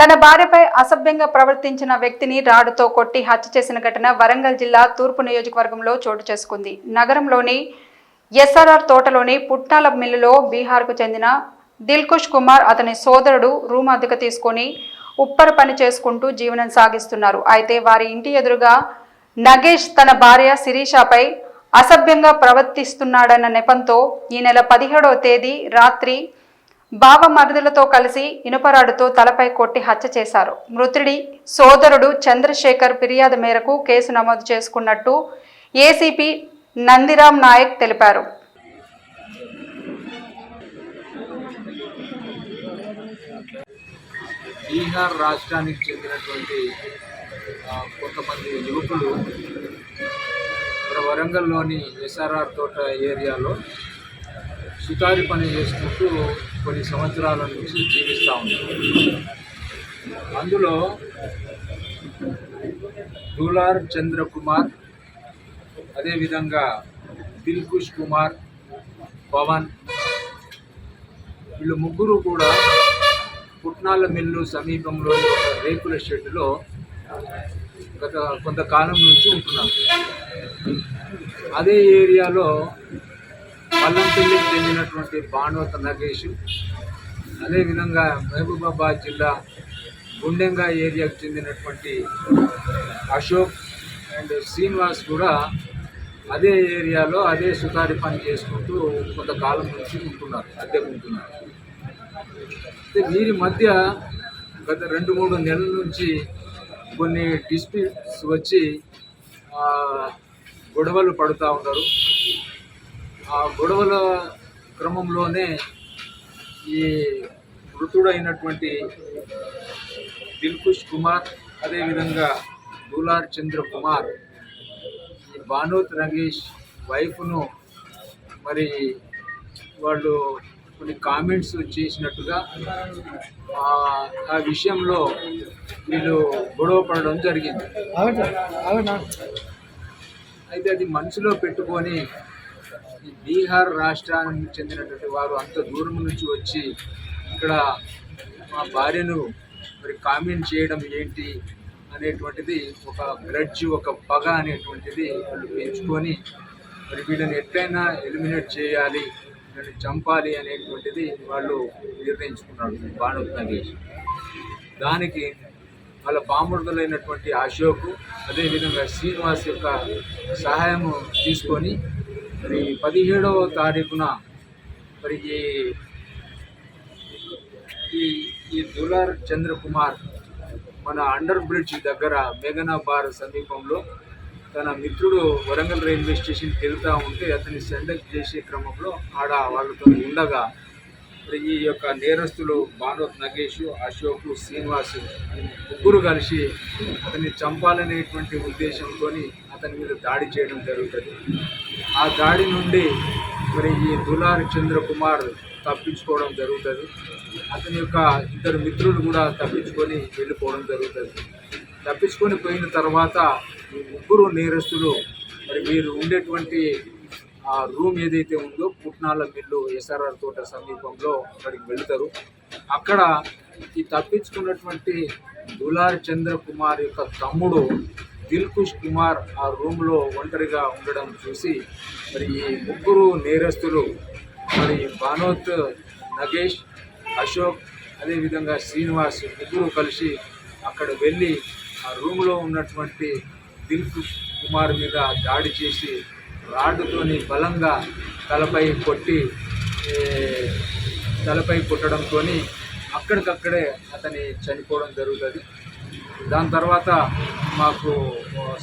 తన భార్యపై అసభ్యంగా ప్రవర్తించిన వ్యక్తిని రాడుతో కొట్టి హత్య చేసిన ఘటన వరంగల్ జిల్లా తూర్పు నియోజకవర్గంలో చోటు చేసుకుంది. నగరంలోని ఎస్ఆర్ఆర్ తోటలోని పుట్నాల మిల్లులో బీహార్కు చెందిన దిల్కుష్ కుమార్ అతని సోదరుడు రూమ్ అద్దెకు తీసుకొని ఉప్పర పని చేసుకుంటూ జీవనం సాగిస్తున్నారు. అయితే వారి ఇంటి ఎదురుగా నగేష్ తన భార్య శిరీషపై అసభ్యంగా ప్రవర్తిస్తున్నాడన్న నెపంతో ఈ నెల 17వ తేదీ రాత్రి బావ మరుదులతో కలిసి ఇనుపరాడుతో తలపై కొట్టి హత్య చేశారు. మృతుడి సోదరుడు చంద్రశేఖర్ ఫిర్యాదు మేరకు కేసు నమోదు చేసుకున్నట్టు ఏసీపీ నందిరామ్ నాయక్ తెలిపారు. బీహార్ రాష్ట్రానికి చెందినటువంటి కొంతమంది యువకులు వరంగల్లోని ఎస్ఆర్ఆర్ తోట ఏరియాలో సుతారి పని చేసుకుంటూ కొన్ని సంవత్సరాల నుంచి జీవిస్తూ ఉన్నారు. అందులో దూలార్ చంద్రకుమార్, అదేవిధంగా దిల్కుష్ కుమార్, పవన్, వీళ్ళు ముగ్గురు కూడా పుట్నాల మిల్లు సమీపంలోని ఒక రేకుల షెడ్డులో గత కొంతకాలం నుంచి ఉంటున్నారు. అదే ఏరియాలో మల్లంపల్లికి చెందినటువంటి భానువత నగేష్, అదేవిధంగా మహబూబాబాద్ జిల్లా గుండెంగా ఏరియాకు చెందినటువంటి అశోక్ అండ్ శ్రీనివాస్ కూడా అదే ఏరియాలో అదే సుతారి పని చేసుకుంటూ కొంతకాలం నుంచి ఉంటున్నారు, అద్దెకుంటున్నారు. అయితే వీరి మధ్య గత 2-3 నెలల నుంచి కొన్ని డిస్ప్యూట్స్ వచ్చి గొడవలు పడుతూ ఉన్నారు. ఆ గొడవల క్రమంలోనే ఈ మృతుడైనటువంటి దిల్కుష్ కుమార్, అదేవిధంగా దూలార్ చంద్ర కుమార్ ఈ భానోత్ నగేష్ వైఫ్ను మరి వాళ్ళు కొన్ని కామెంట్స్ చేసినట్టుగా ఆ విషయంలో వీళ్ళు గొడవ పడడం జరిగింది. అయితే అది మనసులో పెట్టుకొని ఈ బీహార్ రాష్ట్రానికి చెందినటువంటి వారు అంత దూరం నుంచి వచ్చి ఇక్కడ మా భార్యను మరి కామెంట్ చేయడం ఏంటి అనేటువంటిది ఒక గ్రడ్జ్, ఒక పగ అనేటువంటిది వాళ్ళు పెంచుకొని మరి వీళ్ళని ఎట్లయినా ఎలిమినేట్ చేయాలి, వీళ్ళని చంపాలి అనేటువంటిది వాళ్ళు నిర్ణయించుకున్నారు భానుత్ నగేష్. దానికి వాళ్ళ బామర్దులైనటువంటి అశోక్, అదేవిధంగా శ్రీనివాస్ యొక్క సహాయము తీసుకొని మరి 17వ తారీఖున మరి ఈ దులార్ చంద్రకుమార్ మన అండర్ బ్రిడ్జ్ దగ్గర మేఘనాబార్ సమీపంలో తన మిత్రుడు వరంగల్ రైల్వే స్టేషన్కి వెళ్తూ ఉంటే అతన్ని సెండక్ చేసే క్రమంలో ఆడ వాళ్ళతో ఉండగా మరి ఈ యొక్క నేరస్తులు భానుత్ నగేష్, అశోక్, శ్రీనివాస్ ముగ్గురు కలిసి అతన్ని చంపాలనేటువంటి ఉద్దేశంతో అతని మీద దాడి చేయడం జరుగుతుంది. ఆ దాడి నుండి మరి ఈ దులార్ చంద్రకుమార్ తప్పించుకోవడం జరుగుతుంది. అతని యొక్క ఇద్దరు మిత్రులు కూడా తప్పించుకొని వెళ్ళిపోవడం జరుగుతుంది. తప్పించుకొని పోయిన తర్వాత ఈ ముగ్గురు నేరస్తులు మరి వీరు ఉండేటువంటి ఆ రూమ్ ఏదైతే ఉందో పుట్నాల మిల్లు ఎస్ఆర్ఆర్ తోట సమీపంలో అక్కడికి వెళుతారు. అక్కడ ఈ తప్పించుకున్నటువంటి దులార్ చంద్రకుమార్ యొక్క తమ్ముడు దిల్కుష్ కుమార్ ఆ రూమ్లో ఒంటరిగా ఉండడం చూసి మరి ఈ ముగ్గురు నేరస్తులు మరి భానోత్ నగేష్, అశోక్, అదేవిధంగా శ్రీనివాస్ ముగ్గురు కలిసి అక్కడ వెళ్ళి ఆ రూమ్లో ఉన్నటువంటి దిల్కుష్ కుమార్ మీద దాడి చేసి రాడ్డుతోని బలంగా తలపై కొట్టడంతో అక్కడికక్కడే అతని చనిపోవడం జరుగుతుంది. దాని తర్వాత మాకు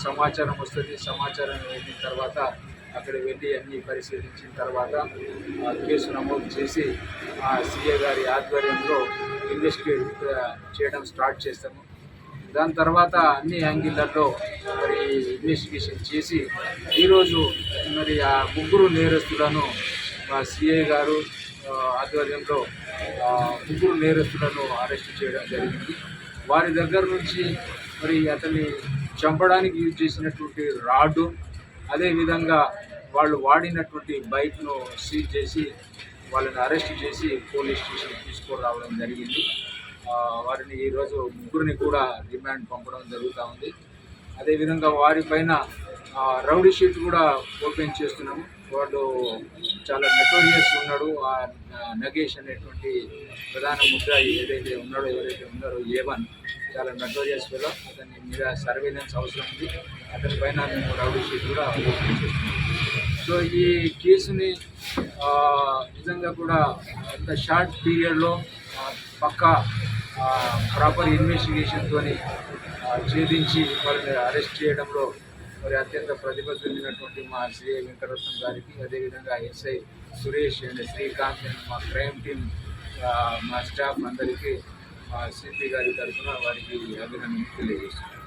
సమాచారం వస్తుంది. సమాచారం వెళ్ళిన తర్వాత అక్కడ వెళ్ళి అన్నీ పరిశీలించిన తర్వాత కేసు నమోదు చేసి ఆ సిఏ గారి ఆధ్వర్యంలో ఇన్వెస్టిగేట్ చేయడం స్టార్ట్ చేస్తాము. దాని తర్వాత అన్ని యాంగిళ్లలో మరి ఇన్వెస్టిగేషన్ చేసి ఈరోజు మరి ఆ ముగ్గురు నేరస్తులను మా సిఐ గారు ఆధ్వర్యంలో ముగ్గురు నేరస్తులను అరెస్ట్ చేయడం జరిగింది. వారి దగ్గర నుంచి మరి అతన్ని చంపడానికి యూజ్ చేసినటువంటి రాడ్డు, అదేవిధంగా వాళ్ళు వాడినటువంటి బైక్ను సీజ్ చేసి వాళ్ళని అరెస్ట్ చేసి పోలీస్ స్టేషన్ తీసుకురావడం జరిగింది. వారిని ఈరోజు ముగ్గురిని కూడా రిమాండ్ పంపడం జరుగుతూ ఉంది. అదేవిధంగా వారిపైన రౌడీ షీట్ కూడా ఓపెన్ చేస్తున్నాము. వాడు చాలా నెటోరియస్ ఉన్నాడు. ఆ నగేష్ అనేటువంటి ప్రధాన ముద్దాయి ఎవరైతే ఉన్నారో A1 చాలా నటోరియస్ ఫెలో. అతని మీద సర్వేలెన్స్ అవసరం ఉంది. అతని పైన మేము రౌడీ షీట్ కూడా ఓపెన్ చేస్తున్నాం. సో ఈ కేసుని నిజంగా కూడా ఇంత షార్ట్ పీరియడ్లో పక్కా ప్రాపర్ ఇన్వెస్టిగేషన్తో ఛేదించి వాళ్ళని అరెస్ట్ చేయడంలో మరి అత్యంత ప్రతిభ చెందినటువంటి మా సిఐ వెంకటరత్నం గారికి, అదేవిధంగా SI Suresh and Srikanth and మా క్రైమ్ టీమ్, మా స్టాఫ్ అందరికీ సిపి గారి తరఫున వారికి అభినందనలు తెలియజేస్తున్నాను.